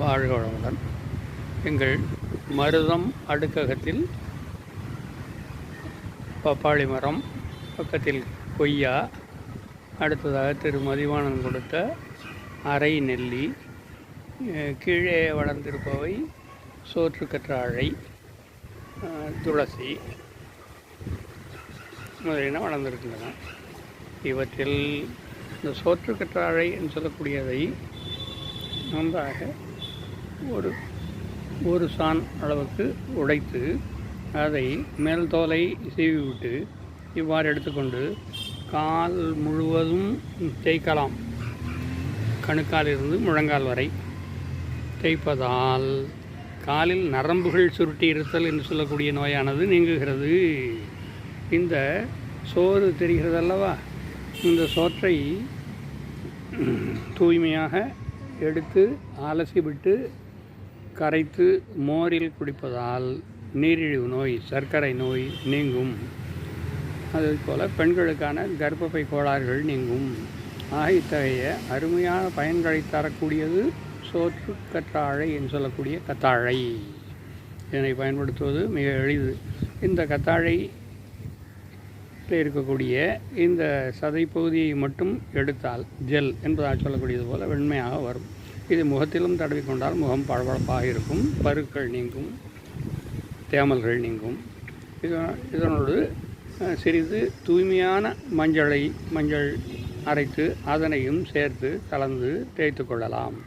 வாழ்க வளமுடன். எங்கள் மருதம் அடுக்ககத்தில் பப்பாளி மரம், பக்கத்தில் கொய்யா, அடுத்ததாக திரு மதிவாணன் கொடுத்த அரை நெல்லி, கீழே வளர்ந்திருப்பவை சோற்றுக்கற்றாழை, துளசி முதலியன வளர்ந்திருக்கின்றன. இவற்றில் இந்த சோற்றுக்கற்றாழை என்று சொல்லக்கூடியதை நன்றாக ஒரு சான் அளவுக்கு உடைத்து அதை மேல் தோலை சீவிவிட்டு இவ்வாறு எடுத்துக்கொண்டு கால் முழுவதும் தேய்க்கலாம். கணுக்காலிலிருந்து முழங்கால் வரை தேய்ப்பதால் காலில் நரம்புகள் சுருட்டி இருத்தல் என்று சொல்லக்கூடிய நோயானது நீங்குகிறது. இந்த சோறு தெரிகிறது அல்லவா, இந்த சோற்றை தூய்மையாக எடுத்து அலசிவிட்டு கரைத்து மோரில் குடிப்பதால் நீரிழிவு நோய், சர்க்கரை நோய் நீங்கும். அதுபோல் பெண்களுக்கான கர்ப்பப்பை கோளாறுகள் நீங்கும். இத்தகைய அருமையான பயன்களை தரக்கூடியது சோற்று கற்றாழை என்று சொல்லக்கூடிய கத்தாழை. இதனை பயன்படுத்துவது மிக எளிது. இந்த கத்தாழையில் இருக்கக்கூடிய இந்த சதை பகுதியை மட்டும் எடுத்தால் ஜெல் என்பதாக சொல்லக்கூடியது போல வெண்மையாக வரும். இது முகத்திலும் தடவிக்கொண்டால் முகம் பளபளப்பாக இருக்கும், பருக்கள் நீங்கும், தேமல்கள் நீங்கும். இதனோடு சிறிது தூய்மையான மஞ்சள் அரைத்து அதனையும் சேர்த்து கலந்து தேய்த்து கொள்ளலாம்.